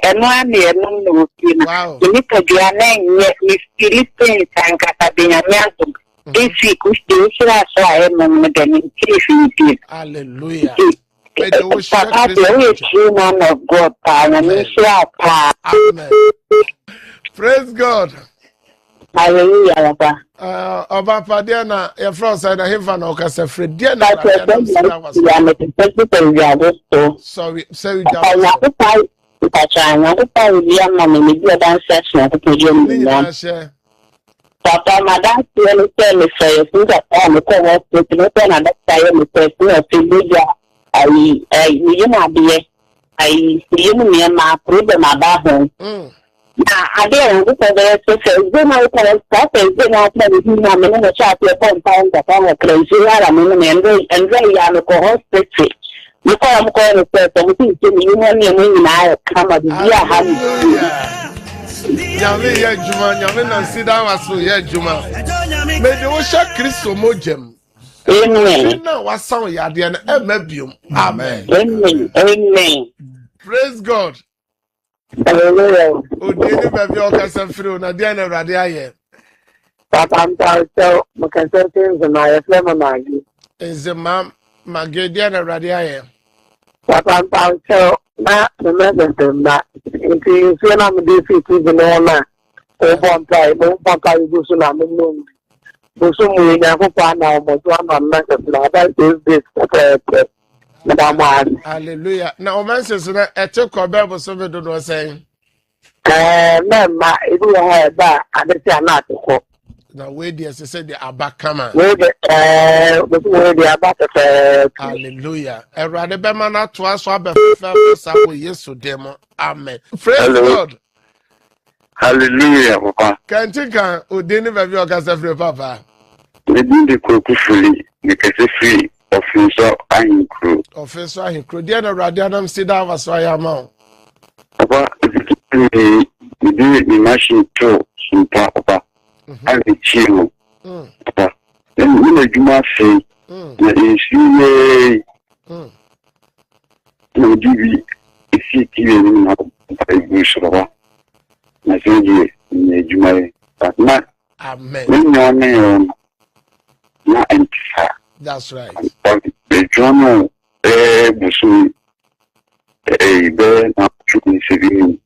Speaker 9: eno ami eno no kina. Ni kadua na nye ni Philippines ankata benyamiazo. Esi kuste inshira so a eno me de ni Philippines.
Speaker 3: Hallelujah.
Speaker 9: Papa we true man of God pa na inshira pa.
Speaker 3: Amen. Praise God.
Speaker 9: Hallelujah, Papa.
Speaker 3: Oba padia na your friend said na heaven na okasa free dia na sorry say
Speaker 9: Papa, madam, you tell me say you got all the cover to na that time me say you na be you me ma problem about home. I didn't look at the say then I can stop and then I tell you na me no chat your phone time that I'm crazy I mean and very hospital. You call am going to say something to me you want me na come at the
Speaker 3: Nyame ya juma nyame na sida waso ya juma. Me de wo sha Kristo mojem.
Speaker 9: Amen.
Speaker 3: Na wasan ya de na emabium. Amen.
Speaker 9: Amen. Amen.
Speaker 3: Praise God.
Speaker 9: Hallelujah.
Speaker 3: Udini baby okasa free na dia na Awurade aye.
Speaker 9: Papa so makansete nzema ya flema magi.
Speaker 3: Nzema magi dia na Awurade aye.
Speaker 9: Papa so na remember nti nsuo na me dey fit even na o bon try go so na me no go so mu nya kokwa na o mo to na na na that is this madam.
Speaker 3: Hallelujah. Na o man says na ete ko Bible so be do say
Speaker 9: ma edu ha ba adese na atiko
Speaker 3: na we dey say the abakama
Speaker 9: we the abaka.
Speaker 3: Hallelujah. Erade be man ato aso abefa sa wo Yesu dem. Amen. Praise God.
Speaker 8: Hallelujah, Papa.
Speaker 3: Kantika odeni baby okasa free Papa.
Speaker 8: We do the kokufuli because free officer ahinkro.
Speaker 3: Officer ahinkro dia na Awurade adam sida waso ayama.
Speaker 8: Papa, we do the machine to simpa Papa. And the chill. Papa. Then we do my say that is you no give if you soro na seji ne jumai but na
Speaker 3: amen
Speaker 8: na entisa
Speaker 3: that's right
Speaker 8: the journal busu be na chukuni sevini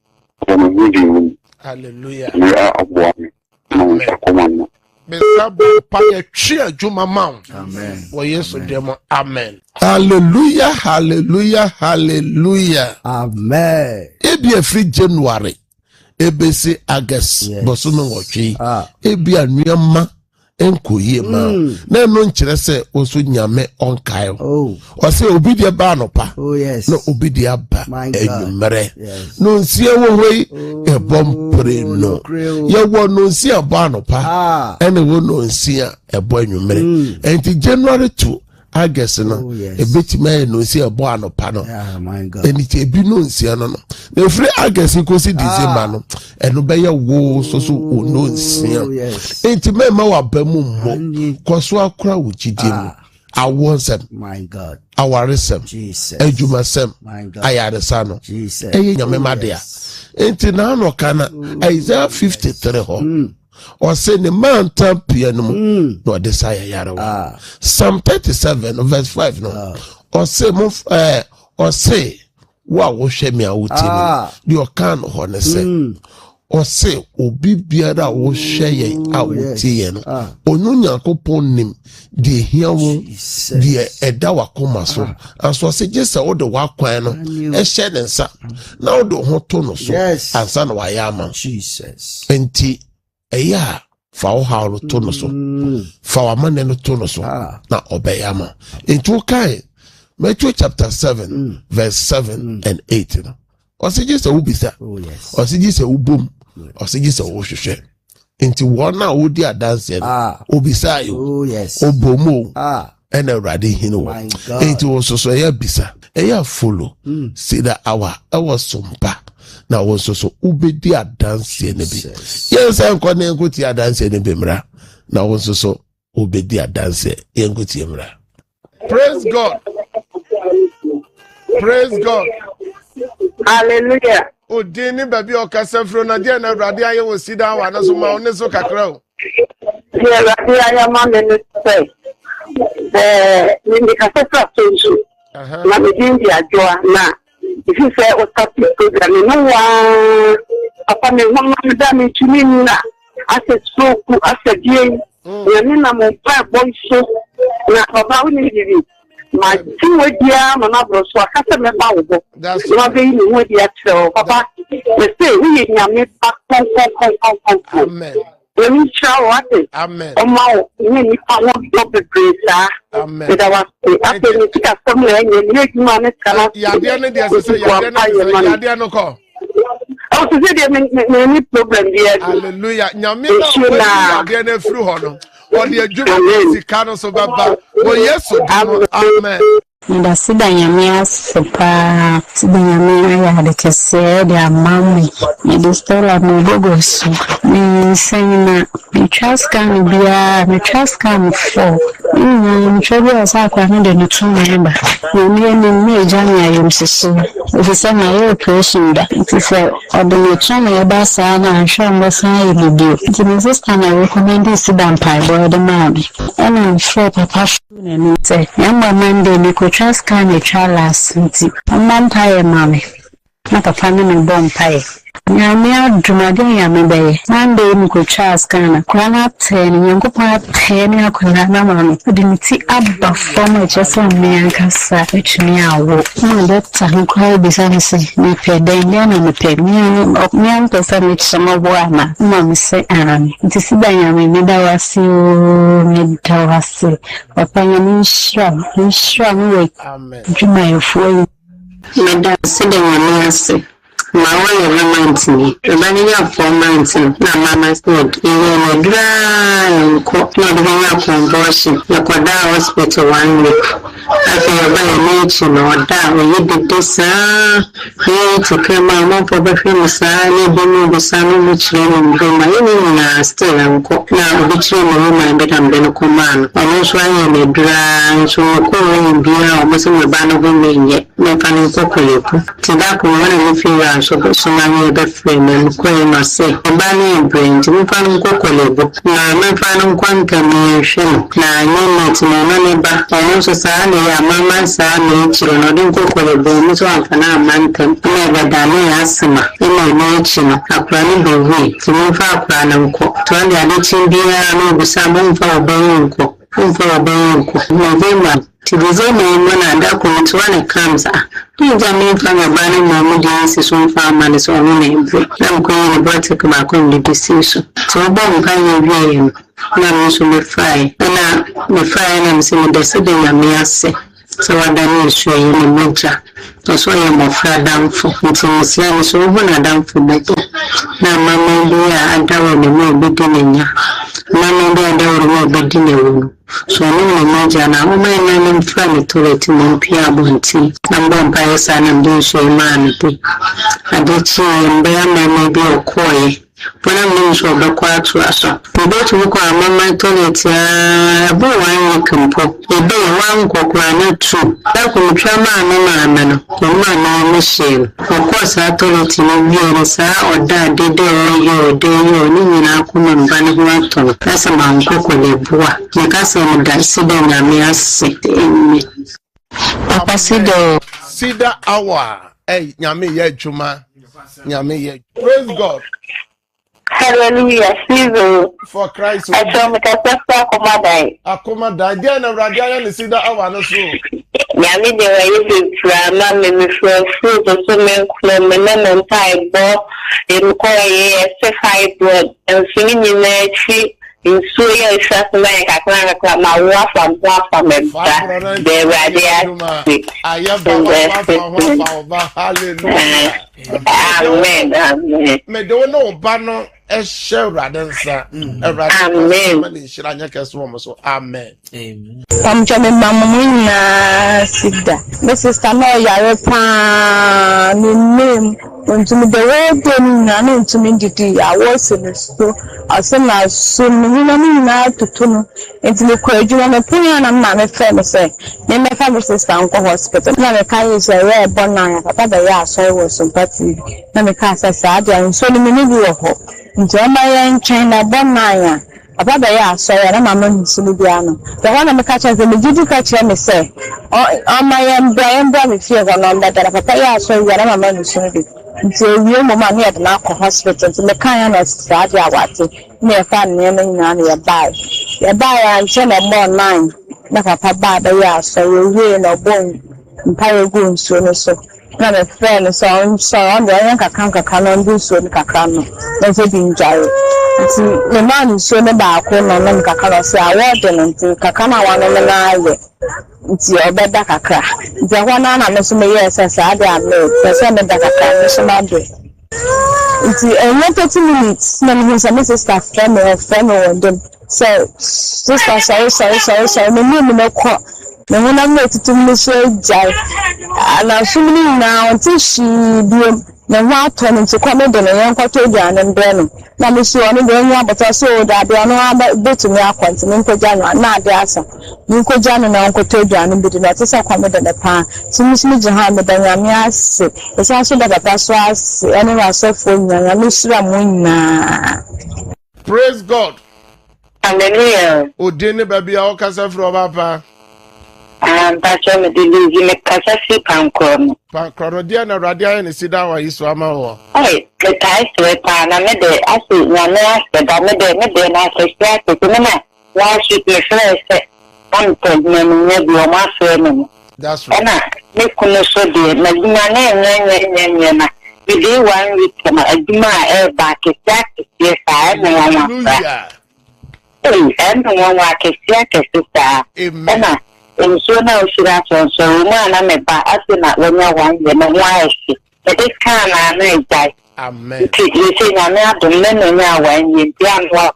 Speaker 8: kono mudi
Speaker 3: hallelujah
Speaker 8: na abwami na komanda
Speaker 3: Besabo paya chia juma mount.
Speaker 2: Amen.
Speaker 3: Wa Yesu demo. Amen. Hallelujah, hallelujah, hallelujah.
Speaker 10: Amen.
Speaker 3: Ebi free January. Ebesi August. Bosuno wochi. Ebi anuyama enko yema. Na no nkyere se oso nyame onkae.
Speaker 10: Oh.
Speaker 3: O se obi de ba no pa.
Speaker 10: Oh yes.
Speaker 3: No obi de aba.
Speaker 10: Enumere.
Speaker 3: Yes. No nsie wo hoi ebom pre no. Ye wo no nsie aba no pa. Ene wo no nsie ebo enumere. Enti January 2 August no ebetima no nsie ebo anopa no.
Speaker 10: Ah my God.
Speaker 3: Eni ti ebi no nsie no no. Na free August ko si December no. Eno be ye wo so no nsie. Enti mema wa bamu mo. Koso akura wo jidiem. Awonsem.
Speaker 10: My God.
Speaker 3: Awaresem.
Speaker 10: Jesus.
Speaker 3: Ejumasem.
Speaker 10: My God.
Speaker 3: Ayaresam no.
Speaker 10: Jesus.
Speaker 3: Eye nyame madea. Enti na no kana Isaiah 53 ho. Or say the man tampia no no desire yara. Psalm 37 verse 5 no. Or say or say wa wo hwe me awuti ni the okan ho ne say. Or say obi biara wo hwe ye awuti ye no. Onu Nyankopon nim de hia wo de eda wakoma so. Anso say just wo de wakwan no e hye ne nsa. Na wo de ho to no so. Ansa na wa yama.
Speaker 10: Jesus.
Speaker 3: Enti eya fa wo ha lo to no so fa wa mane no to no so na obeyama into kai Matthew chapter 7 verse 7 and 8 no o se je se wo bisa o se je se wo bom o se je se wo hwehwe into wona wo di adanse no o bisa yo o bomo and already hino into wo so ya bisa eya follow see that our sompa na wo so ubedi adanse ne bi yes enko ne nkuti adanse ne bi mra na wo so ubedi adanse enkuti mra. Praise God, praise God,
Speaker 9: hallelujah.
Speaker 3: Odini baby okasafro na dia na awrade aye wo sida wa na so ma one so kakra o
Speaker 9: dia awrade aye ma me ne say ni kasafra so na me di ajoa na if you say o start program no wa papa me mama me da me tuni na ase stroke ase die ya ni na mo pa boy so na papa we ni di ma ti wo dia mama bro so akase me ba wo bo na be ni wo dia tro papa me say we nyame pa kon amen when child what
Speaker 3: amen
Speaker 9: o ma o ni pa wo do be grace
Speaker 3: amen
Speaker 9: that was after me tika somewhere ni ma me kana
Speaker 3: ya dia ne dia say ya dia no ko
Speaker 9: oh so say there any problem there
Speaker 3: hallelujah nyame na ya dia na fru ho no o de adwuma sika no so baba o Yesu dimo amen.
Speaker 11: Nda sida nyamia sopa sida nyamia ya dekese de amami ni distola mbogo so ni sena ni traska ni bia ni traska ni fo ni chobi asa kwa nde ni tuma namba ni meja ni ayumsiso ofisema yo operation da tifo odoni tuma ya basa na nshamba sana video ni sister na recommend sida mpai boy de mami ana fo papa na ni te yamba mande ni traska ni chalas nti amampa mami na papa ni bompae nyame adwumade ya mebeye mande ni ko traska na kwana 10 nyankopon 10 akona na mami odinti abba form echese meankasa etumi awo mo doctor nkwa bisanse ni peden ya na mepemi ampesa mi chama bwana mami se nti sida nyame ni dawasi papa nyame nshra we juma yefo meda sida nyame ase mawa ya romanti ni ebani ya formanti na mama said iwe modra nko na dwa conversion ya kwada hospital 1 week after by nature no da we did this to come mama for the famous ni bono bosano mu chiro ndoma yini na still nko na obichiro mo ma mbeta mbeno komano ono so anya medra so ko bia o mo se me ba no go menye me kan ko kolepo tinda ko wona mo fi wa
Speaker 9: so na be frame ko no say ba ni brand mi fa nko kolebo na me fa nko nka mi hwe na nyina ti no ne ba ono so sa ne ya mama sa ne chiro no din ko kolebo mi so amfa na amantem na ba da ne asema ina ne chino akwa ni be wi ti mi fa akwa na nko to ande ade chin bia no busa mo fa oban nko mfa oban nko November ti December na da ko to when it comes Inja mi fa ga bani mo di si so fa ma ne so no ne mfe na ko ni bote ko ma ko ni decision so ba mo kan ye wi na mi so me fai na me fai na mi se me de se de ya mi ase so wa da ni so ye ni moja to so ye mo fra damfo nti mo se ni so ho na damfo be na mama bi ya adawo ne mo be de nya mama bi adawo mo be de ne wo so no moja na mo mai na ni fra ni to le ti mo pia bonti na mbompa yesa na ndi so imani pe adichi mbe mama bi okoye Pona mnisho bakwa tuaso. Mbetu mko mama toilet ya bo wan kampo. Ebe wan kokwa na tu. Da ko mtwa ma no. Mama na mishel. Kokwa sa toilet no biere sa oda dede yo ni nyina kuma mbane ho ato. Pesa manko ko lebua. Nikasa muda sida na me ase. Papa
Speaker 3: Sida hour. Hey, nyame ye juma. Nyame ye. Praise God.
Speaker 9: Hallelujah, Jesus.
Speaker 3: For Christ.
Speaker 9: I tell me that
Speaker 3: Akoma dai. Dia na radia ni sida awa no so.
Speaker 9: Nyame de wa yesu frama me fruit so me klo me na ntai bo e ko ye se high blood and singing in na chi in so ye sa na ka ma wa from me ba de radia.
Speaker 3: Hallelujah.
Speaker 9: Amen.
Speaker 3: Me do no ba no radensa. Amen. Amen.
Speaker 11: Pamchome mama na sida. My sister no yare pa ni name untumi the way na no untumi didi awas in so asema so ni na tutuno entimi ko adwuma me punya na ma me fe me say me me fa sister nko hospital na me kan is a born na papa da ya so was sympathy na me ka sa dia so ni me ni bi ho nti o ma ya ntwen na born na ya papa da ya so ya na mama nsumi bia no the one me ka cha se me gidi ka cha me say o ma ya mbra me fie go no da papa ya so ya na mama nsumi bi nti ewie mama na ya na ko hospital nti me kan ya na sa dia wate me fa ne na nya na ya ba ya nche na mo 9 na papa ba da ya so ewie na bon mpaye go nsuo no so na me friend so on the kaka no ndu nsuo ni kaka no na se bi njare nti me man nsuo ne ba ko no na kaka no se award no nti kaka na wa no na aye nti obeda kaka nti ho na me so me yes sa ade ame pese me da kaka me so na do nti 30 minutes na me say my sister friend me them so sister sorry me ko me wona me tutum me so jai ana sumni na onti shi biem na wa to no nti kwa me de no yan kwato aduane mbe no na me so no de nwa bota so da de no betumi akwante me nkogya no na ade asa me nkogya no na nkwato aduane mbe de na tesa kwa me de ne pa timisimi jiha me da nyame ase esa so da papa so ase ene wa so fo nyanya me sura mo nyina.
Speaker 3: Praise God.
Speaker 9: Hallelujah.
Speaker 3: Odene baby a okasa fro papa.
Speaker 9: Bacha me delizi me kasa si pankron.
Speaker 3: Pankron dia na radia ni sida wa iso ama wo.
Speaker 9: Oi, ke tai so pa na me de asi na me ase da me de na se sia ko me na. Wa shi ke se pankron me bi o ma so me.
Speaker 3: That's right.
Speaker 9: Na me kuno so de na gina na na. Bi de 1 week ma aduma e ba ke sia ke sa na wa.
Speaker 3: Hallelujah.
Speaker 9: And one wa ke sia ke sa.
Speaker 3: Amen.
Speaker 9: In so now so na me ba asina wanya wan ye no wa esi e dey kan na die.
Speaker 3: Amen.
Speaker 9: You say na me adum na nya wan ye bia no.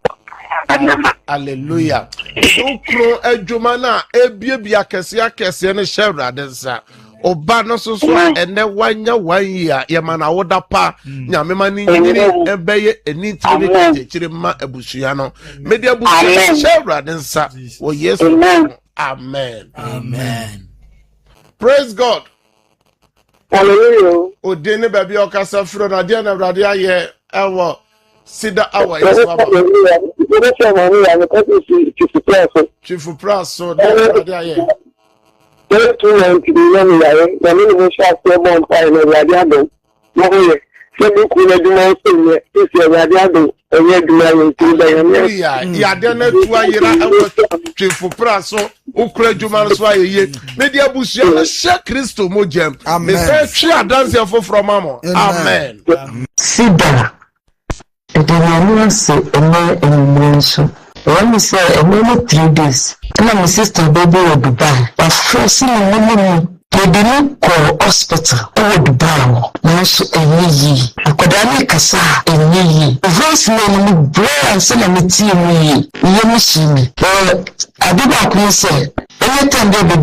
Speaker 3: Hallelujah. So pro adwuma na ebiebia kese ne shewrade nsa oba no so ene wanya wan ye ye mana woda pa nyame ma ni nyiri ebeye enitire kekire ma abusua no media abusua shewrade nsa wo Yesu. Amen.
Speaker 10: Amen.
Speaker 3: Praise God.
Speaker 8: Hallelujah.
Speaker 3: O deni baby o kasa fro na dia na brade aye ewo sida awa is baba. Chief Pras so na brade aye. Ya dena tuwa yira ewo Chief Pras so ukura juma so aye media busia na sha Kristo mo jam me say twa dance for mama amen
Speaker 5: sida edemanu se ene enmonso when me say ene 3 days na my sister baby in Dubai but first no they didn't call hospital over Dubai now so enyi akodani kasa enyi voice man brand say na me team yi yemishimi adiba ko say anytime they be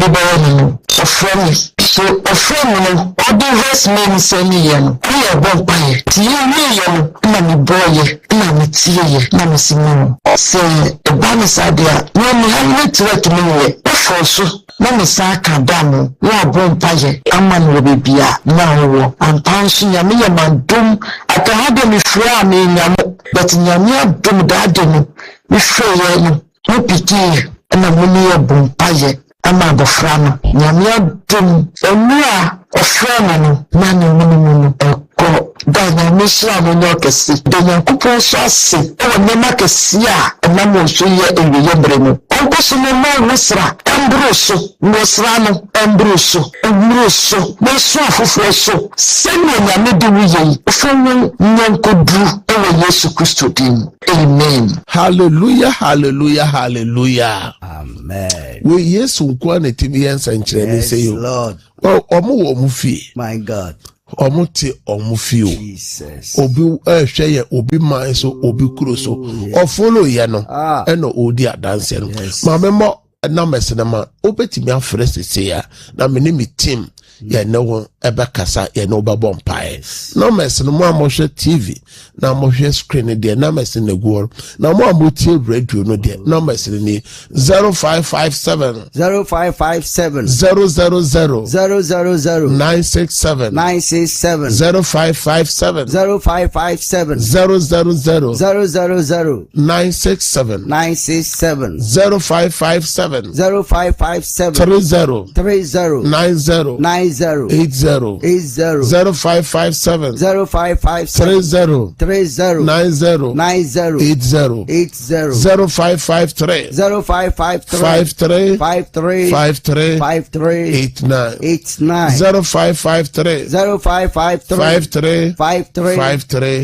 Speaker 5: no a friend so a friend no other voice man say me yan we bon paye ti we yan na me boy na me tie na me sinu say e ba me sadia no me have to me for so na me sa ka dam na bon paye amman wo bibia na wo ampansu nya me mandum akahade me fra me nya but nya me adum da adum me fra no no piki na mo ne bon paye ama bofra no nya me adum enua ofra no na ne munumuno eko da nya me sha mo no kesi da nya kupo so ase o ne makesi a na mo so ye ewiye bremu onko so no ma rusra ambroso nosrano ambroso no so afofo so semi nya me de wiye ofo nyankodu ewe Yesu Kristo din amen
Speaker 3: hallelujah hallelujah hallelujah
Speaker 10: amen
Speaker 3: we Yesu kwa na tibiyansa nkyerɛ ne sɛ yo
Speaker 10: Lord
Speaker 3: omo wo mu fie
Speaker 10: my God
Speaker 3: omo te omo fie
Speaker 10: Jesus
Speaker 3: obi hwɛ ye obi man so obi kuro so o follow ye no ɛna odi adanse no ma memmo na mesenema obetimi afre sese ya na me ne mi team ya ne wo ebe kasa ya ne obabɔ mpae na mesenema amohwe TV na amohwe screen de na mesen egu na mo amotie radio no de na mesen ni 0557
Speaker 10: 0557
Speaker 3: 000
Speaker 10: 967
Speaker 3: 0557
Speaker 10: 0557
Speaker 3: 000 967 0557
Speaker 10: 0557
Speaker 3: 30 90 80 0557 30 90 80 0553 53 53 89 0553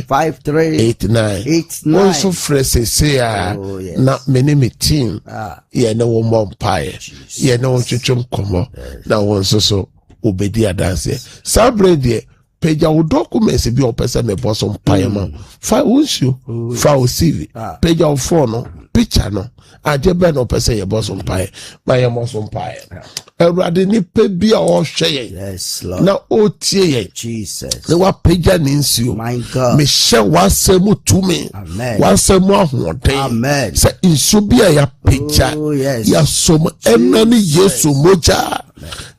Speaker 3: 53 89 also phrase say na many me team ye na wo mpae ye na wo twetwem komo na wo so obedi adanse sabre de peja wo documents bi opese me boso mpae ma fa wonsu fa o CV peja wo phone no picture no aje be no opese ye boso mpae ba ye moso mpae Erade ni pe bi a o hwe ye
Speaker 10: yes Lord
Speaker 3: na o tie ye
Speaker 10: Jesus
Speaker 3: le wa peja ni nsuo
Speaker 10: my God
Speaker 3: me hye wasemu tumi wasemu ahoden
Speaker 10: amen
Speaker 3: se nsuo bi a ya peja ya som enani Yesu moja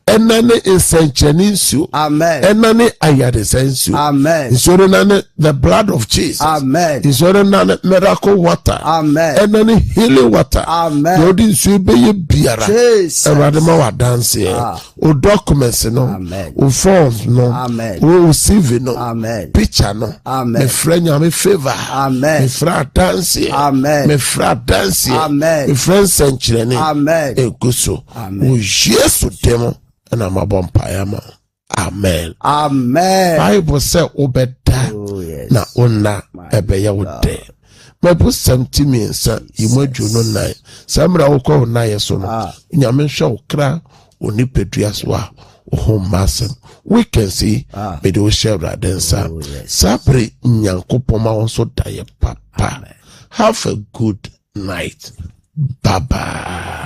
Speaker 3: enane insancheni nsuo
Speaker 10: amen
Speaker 3: enane ayade sensuo
Speaker 10: amen
Speaker 3: nsuo nane the blood of Jesus
Speaker 10: amen
Speaker 3: nsuo nane miracle water
Speaker 10: amen
Speaker 3: enane healing water
Speaker 10: amen
Speaker 3: yodi nsuo be ye biara erade ma wa dance o documents no o forms no o CV no picture no me frenya me favor me fra dance me fra dance me friend senchireni eguso o Jesus demo na mabompayama amen Bible say obeda na onna ebeye wode mabu 70 minsa imaju no nine samra wokọ na yeso no nyame hwe okra oni pedua so a ho masem we can see me do share radensa sabre nyankopoma won so daye papa have a good night bye bye.